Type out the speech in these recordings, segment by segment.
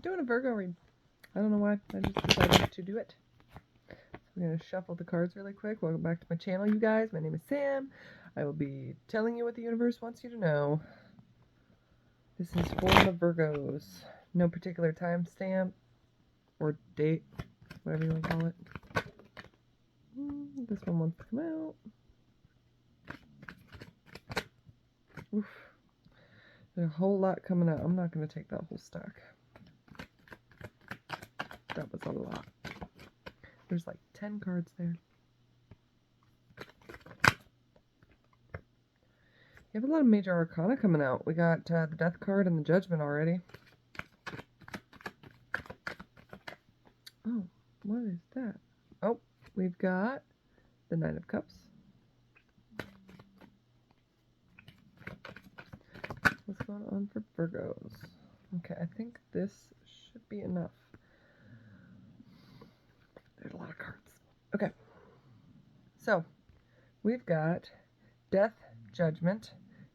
doing a Virgo read. I don't know why. I just decided to do it. So I'm going to shuffle the cards really quick. Welcome back to my channel, you guys. My name is Sam. I will be telling you what the universe wants you to know. This is for the Virgos. No particular timestamp or date, whatever you want to call it. This one wants to come out. Oof. There's a whole lot coming out. I'm not going to take that whole stack. That was a lot. There's like 10 cards there. You have a lot of major arcana coming out. We got the Death card and the Judgment already. Oh, what is that? Oh, we've got the Nine of Cups. What's going on for Virgos? Okay, I think this should be enough. There's a lot of cards. Okay. So, we've got Death, Judgment,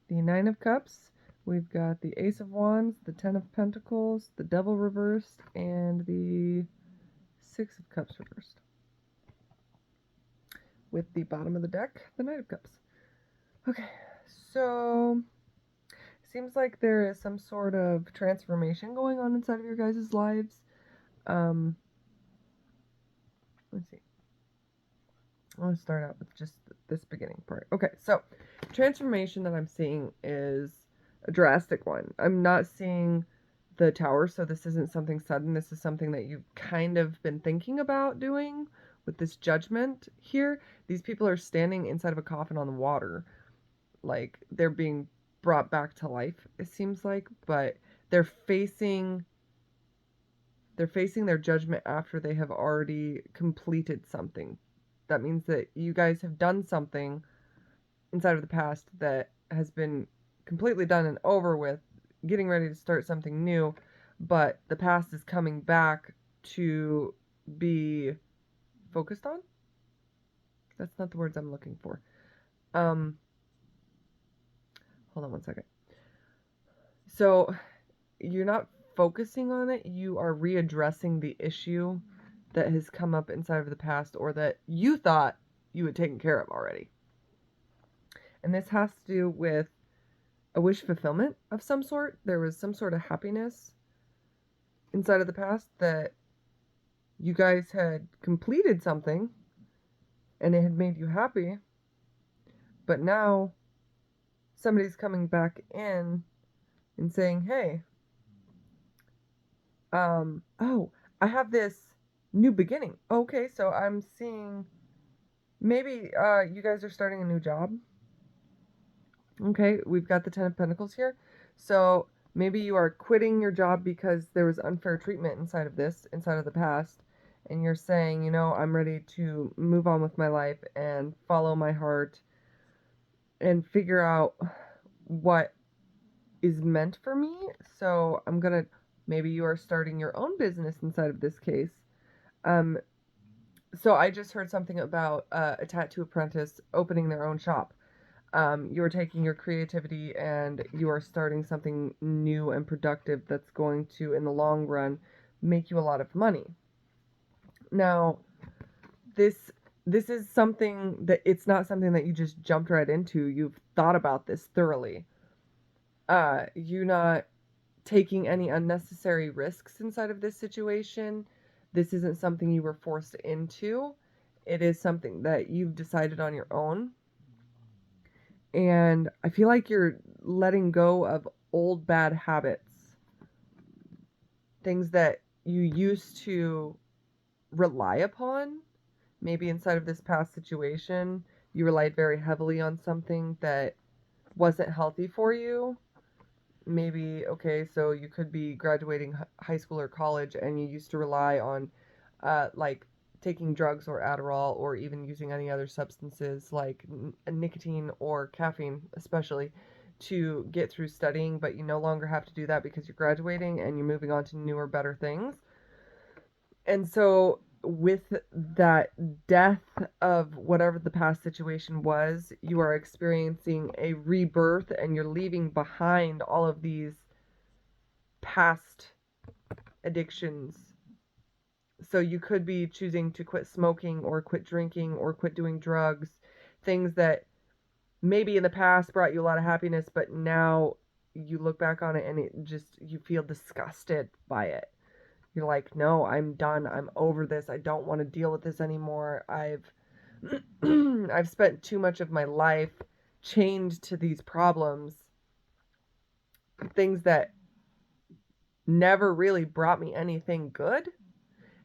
the Nine of Cups, we've got the Ace of Wands, the Ten of Pentacles, the Devil reversed, and the Six of Cups reversed. With the bottom of the deck, the Knight of Cups. Okay, so seems like there is some sort of transformation going on inside of your guys' lives. Let's see. I want to start out with just this beginning part. Okay, so transformation that I'm seeing is a drastic one. I'm not seeing the Tower, so this isn't something sudden. This is something that you've kind of been thinking about doing with this Judgment here. These people are standing inside of a coffin on the water. Like, they're being brought back to life, it seems like, but they're facing their judgment after they have already completed something. That means that you guys have done something inside of the past that has been completely done and over with, getting ready to start something new, but the past is coming back to be focused on? That's not the words I'm looking for. Hold on one second. So, you're not focusing on it, you are readdressing the issue that has come up inside of the past, or that you thought you had taken care of already. And this has to do with a wish fulfillment of some sort. There was some sort of happiness inside of the past that you guys had completed something and it had made you happy, but now somebody's coming back in and saying, hey, oh, I have this new beginning. Okay, so I'm seeing maybe you guys are starting a new job. Okay, we've got the Ten of Pentacles here. So maybe you are quitting your job because there was unfair treatment inside of the past, and you're saying, you know, I'm ready to move on with my life and follow my heart and figure out what is meant for me. So maybe you are starting your own business inside of this case. So I just heard something about a tattoo apprentice opening their own shop. You are taking your creativity and you are starting something new and productive that's going to, in the long run, make you a lot of money. Now, this is something that, it's not something that you just jumped right into. You've thought about this thoroughly. You're not taking any unnecessary risks inside of this situation. This isn't something you were forced into. It is something that you've decided on your own. And I feel like you're letting go of old bad habits. Things that you used to rely upon. Maybe inside of this past situation, you relied very heavily on something that wasn't healthy for you. Maybe, okay, so you could be graduating high school or college and you used to rely on like taking drugs or Adderall, or even using any other substances like nicotine or caffeine especially, to get through studying, but you no longer have to do that because you're graduating and you're moving on to newer, better things. And so with that death of whatever the past situation was, you are experiencing a rebirth and you're leaving behind all of these past addictions. So you could be choosing to quit smoking or quit drinking or quit doing drugs, things that maybe in the past brought you a lot of happiness, but now you look back on it and it just, you feel disgusted by it. You're like, no, I'm done. I'm over this. I don't want to deal with this anymore. I've spent too much of my life chained to these problems, things that never really brought me anything good.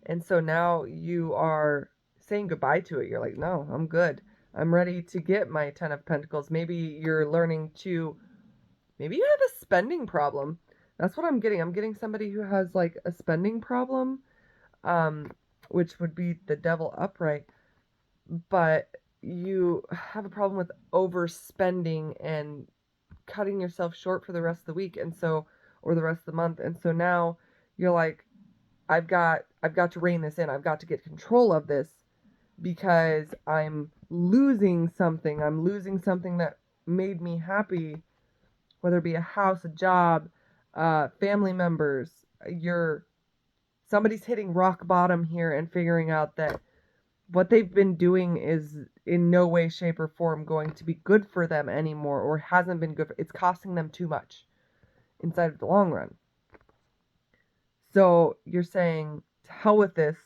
And so now you are saying goodbye to it. You're like, no, I'm good. I'm ready to get my 10 of Pentacles. Maybe you're learning to, maybe you have a spending problem. That's what I'm getting. I'm getting somebody who has like a spending problem, um, which would be the devil upright. But you have a problem with overspending and cutting yourself short for the rest of the week. And so, or the rest of the month. And so now you're like, I've got to rein this in. I've got to get control of this because I'm losing something. I'm losing something that made me happy, whether it be a house, a job, family members. You're Somebody's hitting rock bottom here and figuring out that what they've been doing is in no way, shape, or form going to be good for them anymore, or hasn't been good. It's costing them too much inside of the long run. So you're saying, to hell with this.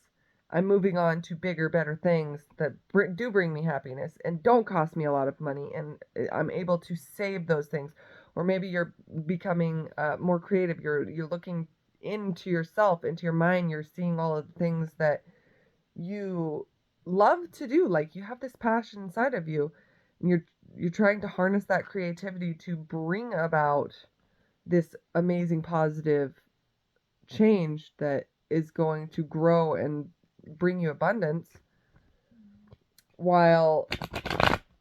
I'm moving on to bigger, better things that do bring me happiness and don't cost me a lot of money, and I'm able to save those things. Or maybe you're becoming more creative. You're looking into yourself, into your mind. You're seeing all of the things that you love to do. Like, you have this passion inside of you, and you're trying to harness that creativity to bring about this amazing positive change that is going to grow and bring you abundance while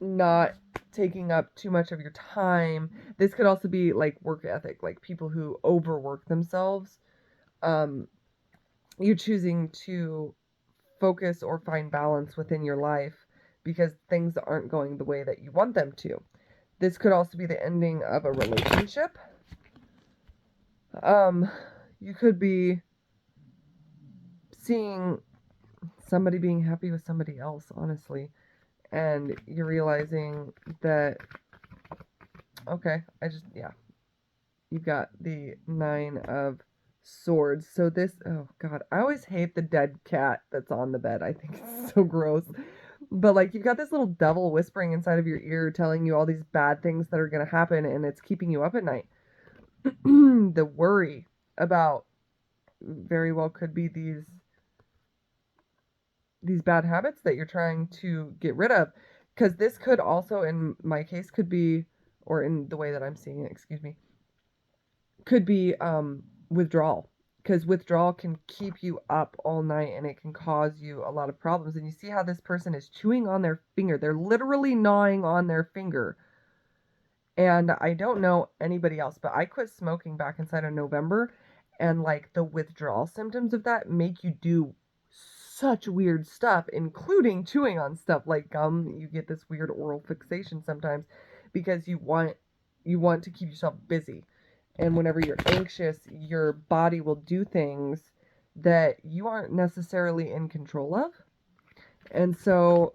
not taking up too much of your time. This could also be like work ethic, like people who overwork themselves. You're choosing to focus or find balance within your life because things aren't going the way that you want them to. This could also be the ending of a relationship. You could be seeing somebody being happy with somebody else, honestly, and you're realizing that, okay, you've got the 9 of Swords. So this, oh god, I always hate the dead cat that's on the bed. I think it's so gross. But like, you've got this little devil whispering inside of your ear telling you all these bad things that are going to happen, and it's keeping you up at night. The worry about very well could be these bad habits that you're trying to get rid of, because this could also, in my case, could be, or in the way that I'm seeing it, excuse me, could be withdrawal, because withdrawal can keep you up all night and it can cause you a lot of problems. And you see how this person is chewing on their finger. They're literally gnawing on their finger. And I don't know anybody else, but I quit smoking back inside of November, and like, the withdrawal symptoms of that make you do such weird stuff, including chewing on stuff like gum. You get this weird oral fixation sometimes because you want to keep yourself busy. And whenever you're anxious, your body will do things that you aren't necessarily in control of. And so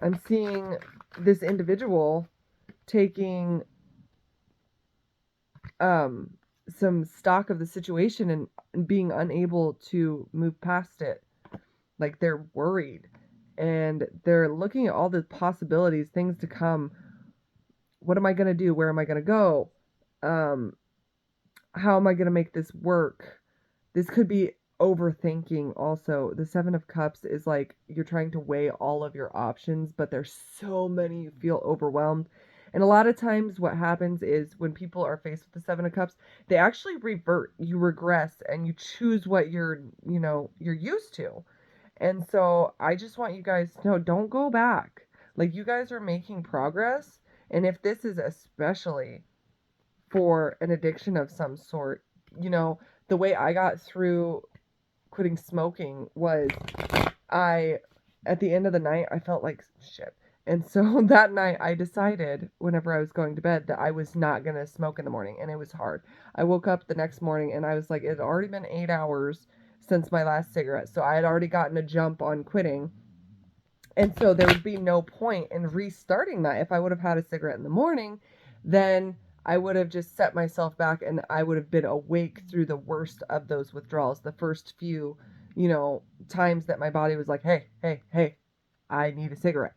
I'm seeing this individual taking some stock of the situation and being unable to move past it. Like, they're worried and they're looking at all the possibilities, things to come. What am I going to do? Where am I going to go? How am I going to make this work? This could be overthinking also. The 7 of Cups is like, you're trying to weigh all of your options, but there's so many, you feel overwhelmed. And a lot of times what happens is when people are faced with the 7 of Cups, they actually revert, you regress, and you choose what you're used to. And so I just want you guys to know, don't go back. Like, you guys are making progress. And if this is especially for an addiction of some sort, the way I got through quitting smoking was, at the end of the night, I felt like shit. And so that night I decided whenever I was going to bed that I was not going to smoke in the morning, and it was hard. I woke up the next morning and I was like, it had already been 8 hours since my last cigarette. So I had already gotten a jump on quitting. And so there would be no point in restarting that. If I would have had a cigarette in the morning, then I would have just set myself back and I would have been awake through the worst of those withdrawals. The first few, times that my body was like, hey, hey, hey, I need a cigarette.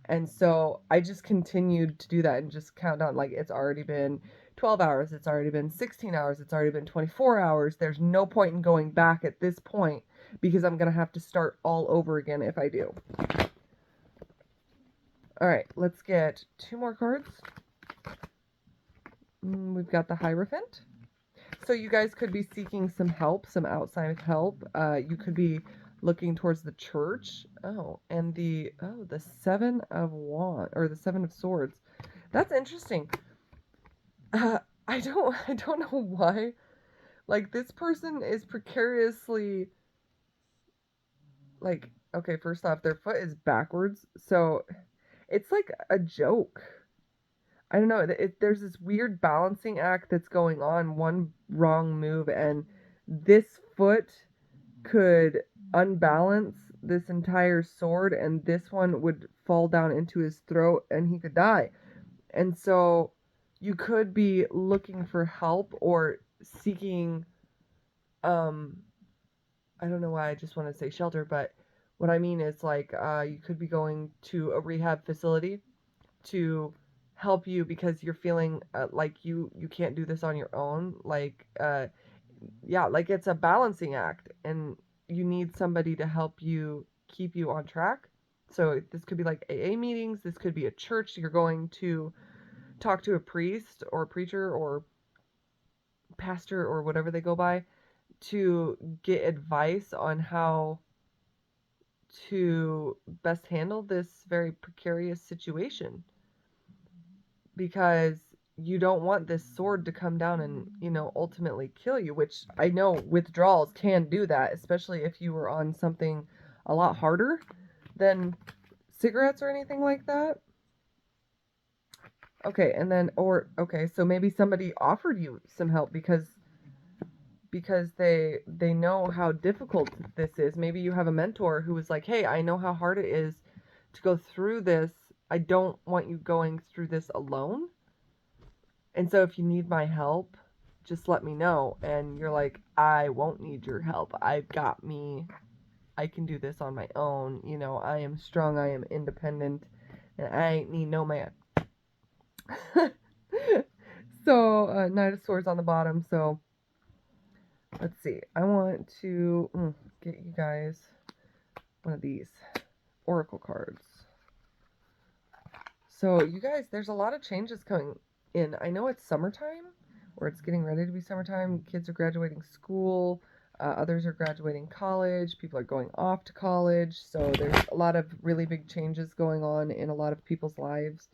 And so I just continued to do that and just count down like it's already been 12 hours, it's already been 16 hours, it's already been 24 hours. There's no point in going back at this point because I'm going to have to start all over again if I do. All right, let's get 2 more cards. We've got the Hierophant. So you guys could be seeking some help, some outside help. You could be looking towards the church. Oh, and the Seven of Wands or the Seven of Swords. That's interesting. I don't know why. Like this person is precariously like okay, first off, their foot is backwards, so it's like a joke. I don't know. There's this weird balancing act that's going on. One wrong move, and this foot could unbalance this entire sword, and this one would fall down into his throat, and he could die. And so, you could be looking for help or seeking. I don't know why I just want to say shelter, but what I mean is like you could be going to a rehab facility to help you because you're feeling like you can't do this on your own, like yeah, like it's a balancing act and you need somebody to help you keep you on track. So this could be like AA meetings, this could be a church, you're going to talk to a priest or preacher or pastor or whatever they go by to get advice on how to best handle this very precarious situation, because you don't want this sword to come down and, ultimately kill you, which I know withdrawals can do that, especially if you were on something a lot harder than cigarettes or anything like that. Okay, and then okay, so maybe somebody offered you some help because they know how difficult this is. Maybe you have a mentor who was like, "Hey, I know how hard it is to go through this. I don't want you going through this alone. And so if you need my help, just let me know." And you're like, "I won't need your help. I've got me. I can do this on my own. I am strong. I am independent. And I ain't need no man." So, Knight of Swords on the bottom. So, let's see. I want to get you guys one of these Oracle cards. So, you guys, there's a lot of changes coming in. I know it's summertime, or it's getting ready to be summertime. Kids are graduating school. Others are graduating college. People are going off to college. So, there's a lot of really big changes going on in a lot of people's lives,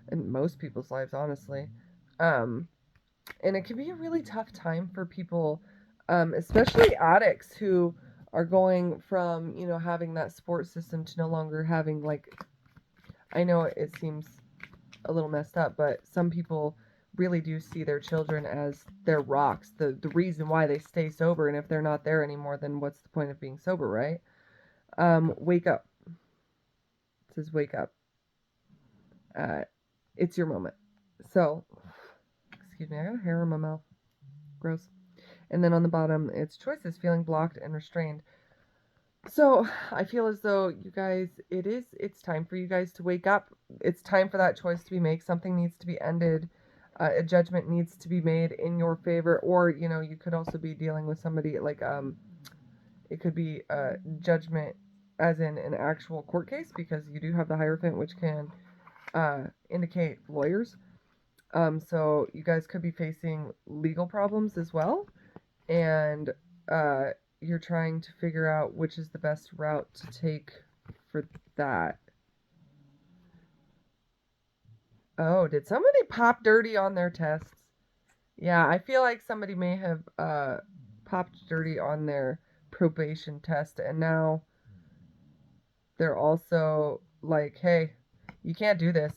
and most people's lives, honestly. And it can be a really tough time for people, especially addicts who are going from, having that support system to no longer having, like, I know it seems a little messed up, but some people really do see their children as their rocks, the reason why they stay sober. And if they're not there anymore, then what's the point of being sober, right? Wake up. It says wake up. It's your moment. So, excuse me, I got a hair in my mouth. Gross. And then on the bottom, it's choices, feeling blocked and restrained. So I feel as though you guys, it's time for you guys to wake up. It's time for that choice to be made. Something needs to be ended. A judgment needs to be made in your favor. Or, you could also be dealing with somebody like, it could be a judgment as in an actual court case, because you do have the Hierophant, which can indicate lawyers. So you guys could be facing legal problems as well. And you're trying to figure out which is the best route to take for that. Oh, did somebody pop dirty on their tests? Yeah, I feel like somebody may have popped dirty on their probation test, and now they're also like, hey, you can't do this.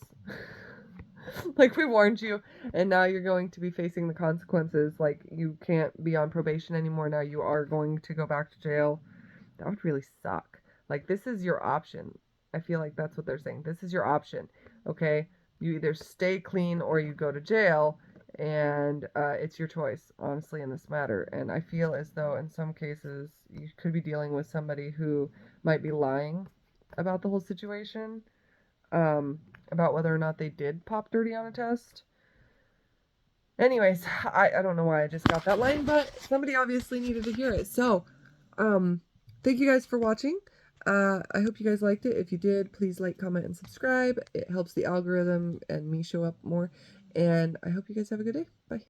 Like, we warned you, and now you're going to be facing the consequences. Like, you can't be on probation anymore. Now you are going to go back to jail. That would really suck. Like, this is your option. I feel like that's what they're saying. This is your option. Okay? You either stay clean or you go to jail, and it's your choice, honestly, in this matter. And I feel as though in some cases you could be dealing with somebody who might be lying about the whole situation, um, about whether or not they did pop dirty on a test. Anyways, I don't know why I just got that line, but somebody obviously needed to hear it. So, thank you guys for watching. I hope you guys liked it. If you did, please like, comment, and subscribe. It helps the algorithm and me show up more. And I hope you guys have a good day. Bye.